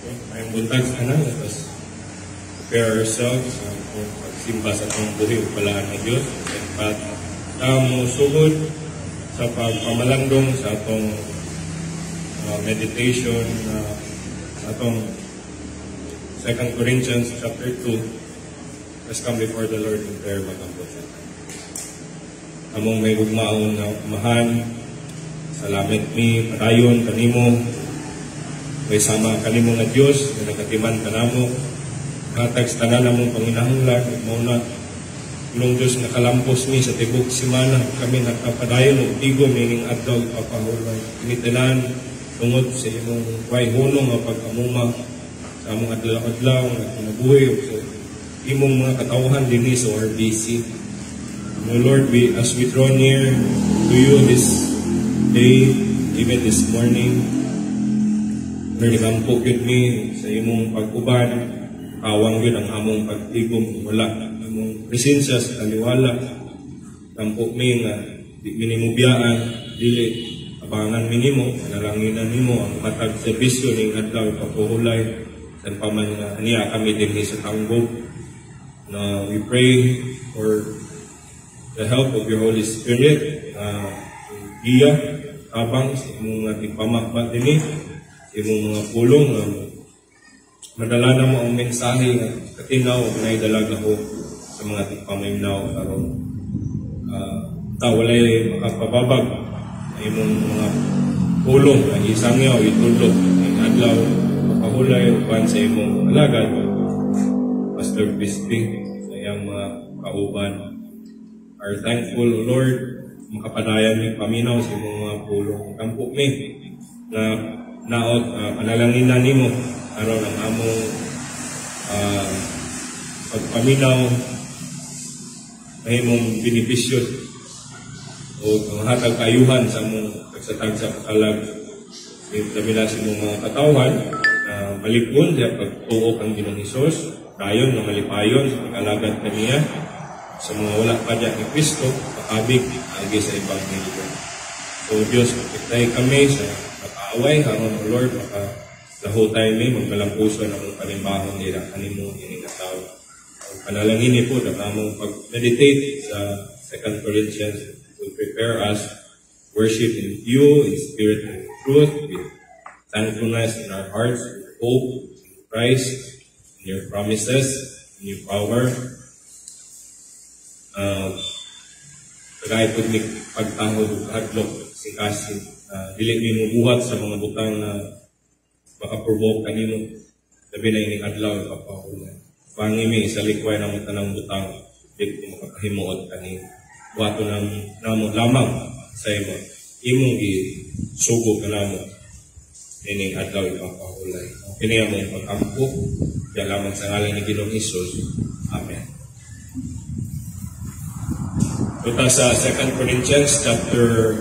May buntag ka na, let us prepare ourselves kung pagsimba sa itong buhi o palaan ng Diyos. At sugod sa pagpamalandong sa itong meditation sa itong 2 Corinthians chapter 2. Let's come before the Lord in prayer, mga kapatid. Among may gugmaon na umahan, salamat mi, padayon, kanimo, may sama kanimo na Diyos, na nagkatiman kanamo, hatag sa tanan namong panginahanglan, muna, nung Diyos nakalampos mi sa tibok simana, kami nakapadayon o tigo, meaning adlaw, ipapahulay, pinitanan, tungod sa imong way hunong o pagkamuma, sa among adlaw-adlaw, na kinabuhi, o sa imong mga katawhan din sa RBC. O Lord, as we draw near to you this day, even this morning, Lord, ikampo yun mi sa imong pag-uban, awang yun ang among pag-igom, wala among presensya sa kaliwala, kampo mi nga di minimubiyaan, dili abangan minimo, nalanginan nimo ang matag serbisyo ning adlaw papuhulay, san pa man nga niya kami dinhi sa tanggog. Na we pray for the help of your Holy Spirit, iya, abang sa imong tigpamakbat din imong mga pulong, madala na mo ang mensahe nga katinaw na idalaga ko sa mga tigpamaynaw karon. Walay makapababag na imong mga pulong na isangyaw, itulog, ang adlaw, mapahulay, upan sa imong alagad, Pastor Bisping, sa iyang mga kauban. Are thankful, O Lord, makapadayan ni paminaw sa imong mga pulong. Kampo mi na naot panalanginan nimo aron ang among pagpaminaw ay imong benepisyo o ang hatag kayuhan sa among pagsatag sa pakalag. Labi na sa imong mga katawhan na malipon sa pagtuok ang Ginoong Hesus, dayon na malipayon sa pag-alagad kaniya sa mga wala pa dyan ni Kristo, pakabig agi sa Ebanghelyo. So Diyos, magkitay kami sa makaaway, haron o Lord, makalaho tayo magkalampuso ng mga panimbahon nila, kanimo iningataw. Ang panalangin niyo po, na namang pag-meditate sa 2 Corinthians, will prepare us worship in you, in spirit and truth, with thankfulness in our hearts, with hope in Christ, in your promises, in your power. Kagaya po ni pagtahod hadlok si kasi dili mi mubuhat sa mga butang na makaprovoke kanimo labi na ining adlaw papahulan pangimi sa likway ng tanang butang dili makahimuot kanimo buhaton namo lamang sa imong gisugo kanamo ining adlaw papahulan kini ang pagkampo ya lamang sa ngalan ni Ginoong Hesus. Amen. Ito sa 2 Corinthians chapter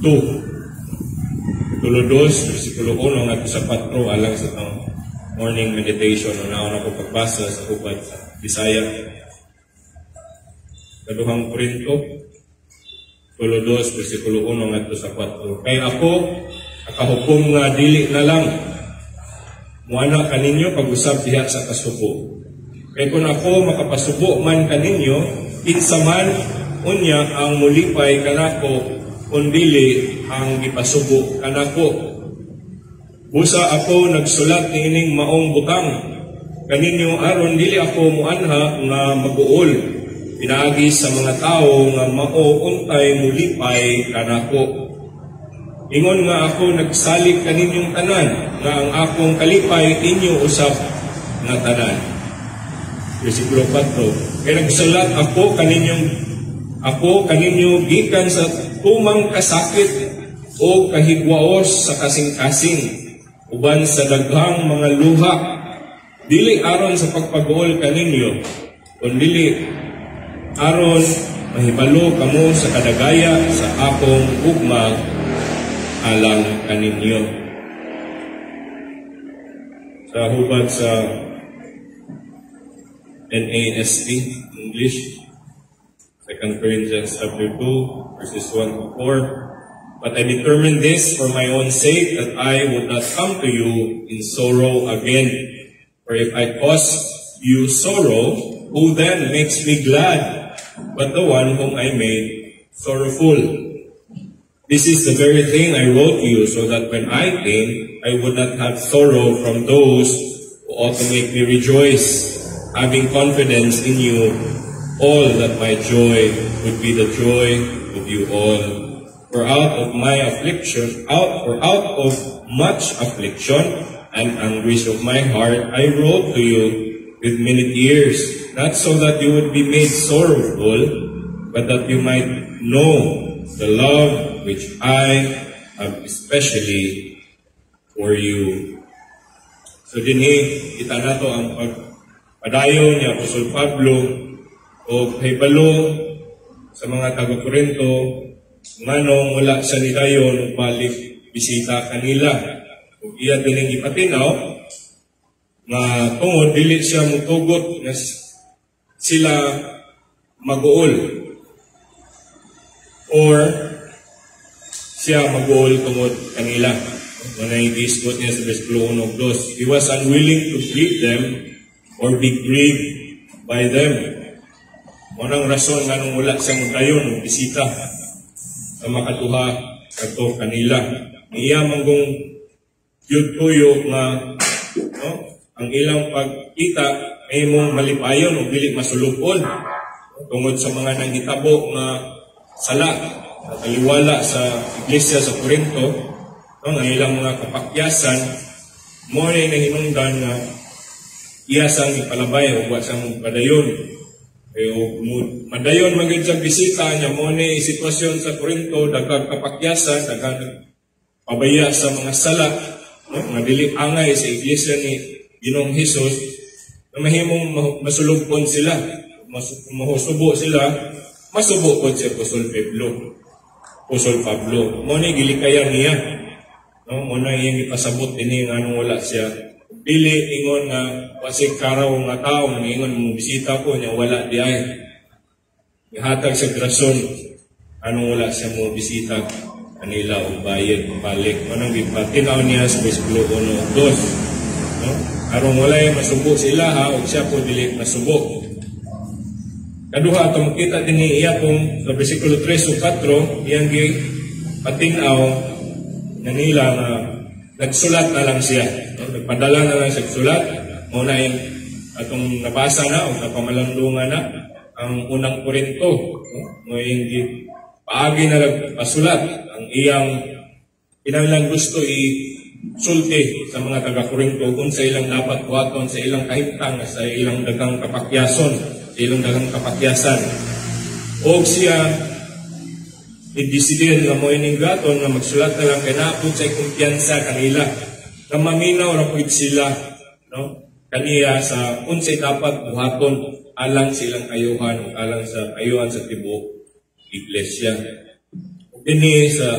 2, Kapitulo 2, versikulo 1 at sa 4 alang sa itong morning meditation o nauna ko pagbasa sa hubad sa Bisaya. Kaduhang Korinto, Kapitulo 2, versikulo 1 at sa 4. Kaya ako, nakahukom nga dili na lang, muana kaninyo pag-usap diha sa kasubo. Kaya kung ako makapasubo man kaninyo, kinsa man unya ang mulipay kanako kundili ang gipasubo kanako. Busa ako nagsulat ni ining maong butang kaninyo aron dili ako muanha nga mag-uol pinaagi sa mga tao nga mao untay mulipay kanako. Ingon nga ako nagsalig kaninyong tanan nga ang akong kalipay inyo usab nga tanan. Versikulo 4. Kaya nagsulat ako kaninyo gikan sa tumang kasakit o kahigwaos sa kasing-kasing uban sa daghang mga luha dili aron sa pagpag-uol kaninyo kundi aron mahibalo kamo sa kadagaya sa akong ugma alang kaninyo. Sa hubad sa NASB English, 2 Corinthians chapter 2, verses 1 to 4. But I determined this for my own sake, that I would not come to you in sorrow again. For if I cause you sorrow, who then makes me glad, but the one whom I made sorrowful? This is the very thing I wrote to you, so that when I came, I would not have sorrow from those who ought to make me rejoice, having confidence in you, all that my joy would be the joy of you all. For out of my affliction, out of much affliction and anguish of my heart, I wrote to you with many tears, not so that you would be made sorrowful, but that you might know the love which I have especially for you. So dinhi, kita na to ang pagpadayon ni Apostol Pablo o hibalo sa mga taga-Korinto, nganong wala sa nidayon balik bisita kanila. Ug iya dining ipatinaw nga tungod dili siya mutugot nga sila mag-uol or siya mag-uol tungod kanila. Manay gisgot niya sa versikulo 1 ug 2. He was unwilling to grieve them or be grieved by them. Unang rason nga nung wala siyang dayon bisita sa makatuha kato kanila. Iya manggong yud-tuyo nga ang ilang pagkita ay mong malipayon o dili masulupon tungod sa mga nanghitabo nga sala at taliwala sa iglesia sa Corinto, ang ilang mga kapakyasan mo na hinungdan nga iya sang ipalabay o wa sang padayon. Madayon maging sa bisita niya mo ni sitwasyon sa Corinto, daghang kapakyasan, daghang pabaya sa mga sala, mga dili angay sa iglesia ni Ginoong Hesus, na mahimong masulubon sila, mahusubo sila, masubo po si Apostol Pablo. Mo ni gilikayan niya, mo na iyang ipasabot ini nga nung wala siya. Pili ingon nga wasig karaw nga tao nga ingon mo bisita ko niya wala di ay. Ihatag sa grason anong wala siya mo bisita kanila o bayad balik. Manang gipatinaw niya sa versikulo 1 ug 2. No? Aron walay masubo sila ha ug siya po dili masubo. Kaduha ato makita dinhi iya kung sa versikulo 3 ug 4 iyang gipatinaw nila nga nagsulat na lang siya. Nagpadala na lang siya sulat. Muna yung atong nabasa na o napamalandungan na ang unang Korinto. Mo yung paagi na nagpasulat. Ang iyang pinanglang gusto i-sulti sa mga taga-Korinto kung sa ilang dapat buhaton, sa ilang kahimtang, sa ilang dagang kapakyason, sa ilang dagang kapakyasan. O siya i-decidir nga mo iningaton nga magsulat na lang kay naapod sa kumpiyansa kanila na maminaw na po sila kaniya sa unsay dapat buhaton alang silang ayuhan o alang sa ayuhan sa tibuok iglesia. Dini sa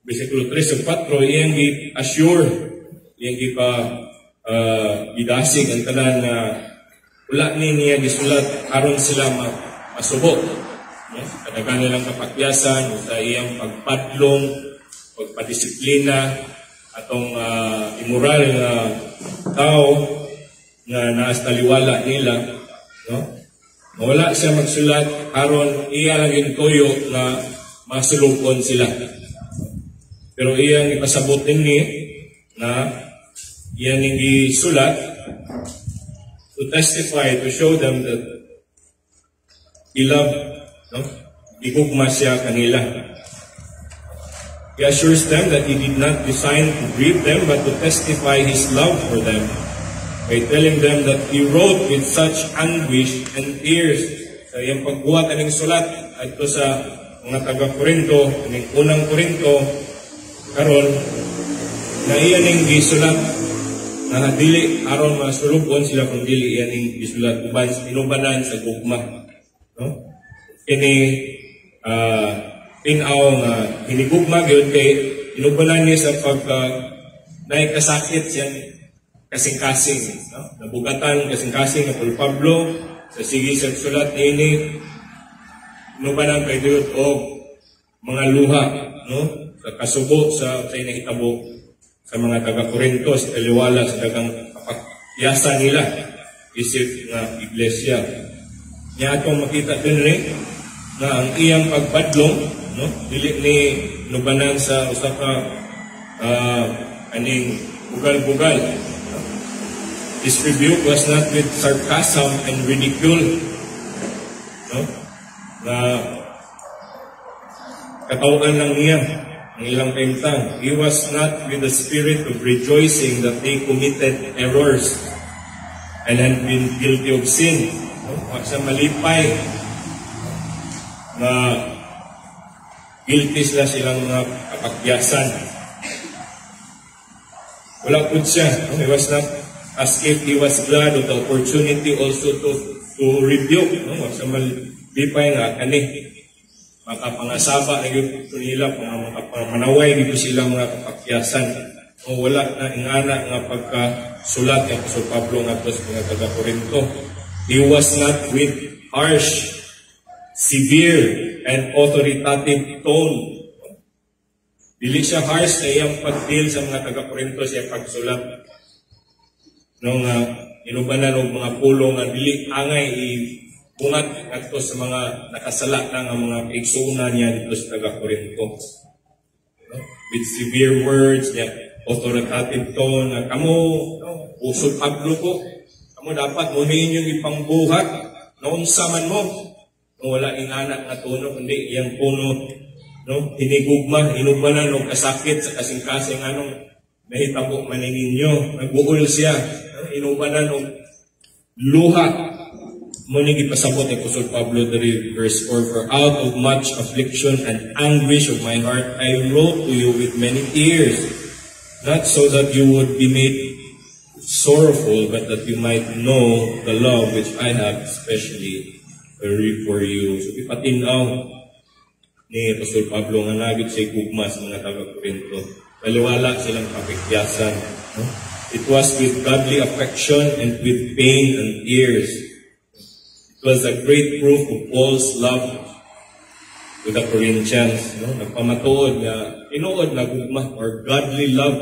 versikulo 3 sa 4 iyang gi-assure, iyang gidasig ang tanan na wala niya gisulat aron sila masubo. Kadaghan nilang kapakyasan sa iyang pagpadlong, pagpadisiplina, atong immoral na tao na naas taliwala nila. No? Wala siya magsulat, aron iya lang intuyo na masulupon sila. Pero iyang ipasabot ni na iyang isulat to testify, to show them that he loved. No? Igugma siya kanila. He assures them that he did not design to grieve them but to testify his love for them by telling them that he wrote with such anguish and tears. Sa iyang pagbuhat aning sulat adto sa mga taga-Korinto, aning unang Korinto karon na iya ning gisulat na dili aron masulubon sila kung dili iya ning gisulat uban inubanan sa gugma. No? Ini tinaw nga hinigugma gyud kay inubanan niya sa pag naikasakit siyang kasing-kasing, no? Nabugatan kasing-kasing ng Pablo sa sige sa sulat ini inubanan kay Dios og mga luha, no? kasubo sa inahitabo sa mga taga-Corintos, taliwala sa dagang kapakyasan nila isip nga iglesia. Niya atong makita din rin na ang iyang pagpadlong, no, dili ni nubanan sa usa ka aning bugal-bugal. His rebuke was not with sarcasm and ridicule, no, na katawan lang niya ang ilang kaimtang. He was not with the spirit of rejoicing that they committed errors and had been guilty of sin. No? Sa malipay na guilty sila silang mga kapakyasan. Wala po siya. No? He was not as if he was glad of the opportunity also to rebuke. No? Sa malipay nga kani makapangasaba na yun nila, makapamanaway dito sila mga kapakyasan. O wala na ingana nga pagkasulat ng Apostol Pablo nga sa mga taga-Corinto. He was not with harsh, severe, and authoritative tone. Dili siya harsh na iyang pag-deal sa mga taga-Corinto siya pagsulat. Nung inubanan ng mga pulong nga dili angay bungat ato sa mga nakasala ng mga kaigsuunan niya dito sa taga-Corinto. With severe words, authoritative tone, na kamo, usod Pablo ko, kamo dapat munin yung ipangbuhat, naunsa man mo, kung wala ingana nga tono, kundi iyang tono, no, hinigugma, inubanan ng kasakit sa kasing-kasing anong nahitabo maningin nyo, nagbuol siya, inubanan ng luha. Muna ipasabot ni Apostol Pablo dari verse 4, "For out of much affliction and anguish of my heart, I wrote to you with many tears, not so that you would be made sorrowful, but that you might know the love which I have especially for you." So ipatinaw ni Apostol Pablo nga nagit siya gugma sa mga taga-Corinto. Baliwala silang kapikyasan. No? It was with godly affection and with pain and tears. It was a great proof of Paul's love to the Corinthians. No? Nagpamatuod na inuod na gugma or godly love.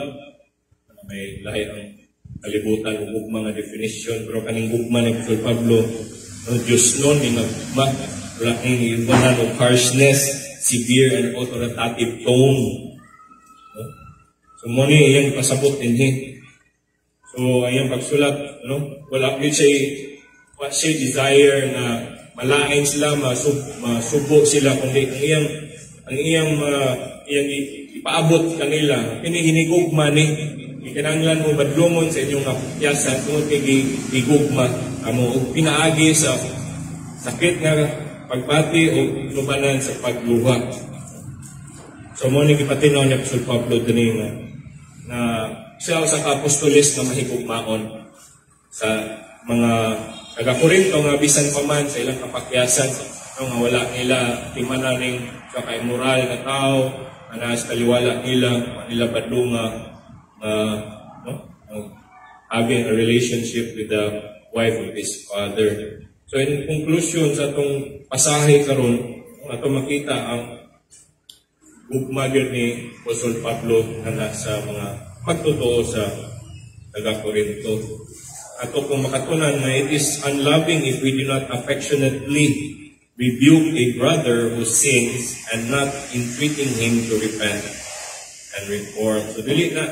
May lahi ang kalibutan ng gugma nga definition. Pero kaning gugma ni Apostol Pablo, no, Diyos nun, ni gugma, wala kang iubanan of harshness, severe and authoritative tone. No? So muna iyang pasabot din. So iyang pagsulat, no? Wala siya desire na malain sila, masubo sila, kundi ang iyang ipaabot kanila. Hinigugma ni, ikinanglan mo badlungon sa inyong kapyasan, tungod kay gigugma, amo pinaagi sa sakit nga pagpati o lubanan sa pagluha. So mo ni gipatinaw ni Apostol Pablo din na siya sa apostolis na mahigugmaon sa mga taga-Corinto nga bisan pa man sa ilang kapakyasan, no, nga wala nila timanan ning sa kay moral na tao, na sa kaliwala nila badlunga, no, having a relationship with the wife of his father. So in conclusion sa itong pasahe karon, ato makita ang gugma ni Apostol Pablo na sa mga pagtotoo sa taga-Corinto. Ato kung makatunan na it is unloving if we do not affectionately rebuke a brother who sins and not entreating him to repent and reform. So dili na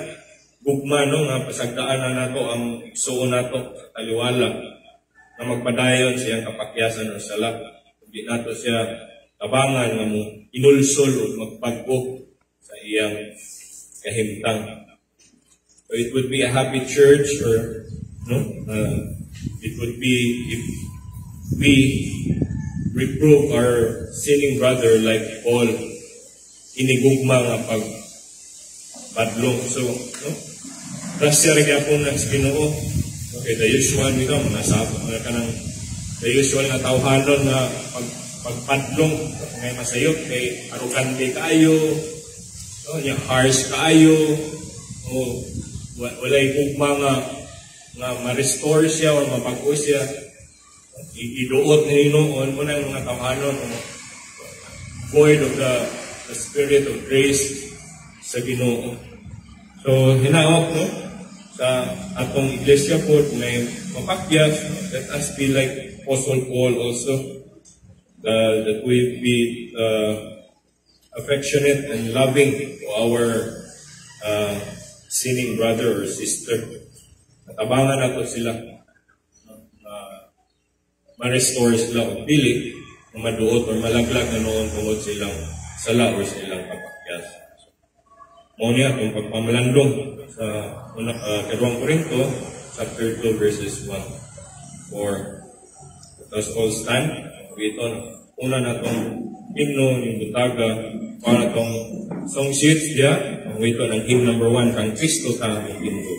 gugma no nga pasagdaan na nato ang igsuon nato sa taliwala na magpadayon siyang kapakyasan o sala. Hindi nato siya tabangan nga mo inulsol o magpagbo sa iyang kahimtang. So it would be a happy church or no, it would be if we reprove our sinning brother like Paul, inigugma nga pagbadlong. So, no? Rasya rin po na sa Ginoo. Okay, the usual nito, the usual na tawhanon na pagpadlong, may masayot, may arugante kaayo, no? Yung harsh kaayo, o walay gugma nga ma-restore siya o mabago siya, iduot na inoon mo na yung mga tawhanon, void of the spirit of grace, sa Ginoo. So, hinaot, no? Sa atong iglesia po, may mapakyas, no? Let us be like Apostle Paul also, that we be affectionate and loving to our sinning brother or sister. At abangan nato sila, ma-restore sila o pili, maduot o malaglag na noon tungod silang sala o silang kapakyas. Muna itong pagpamalandong sa 2 Corinto, chapter 2, verses 1. For let us all stand. Ito, una na itong himno ng butaga para itong song sheets diya. Ito ng hymn number 1, kang Kristo ta ang himno.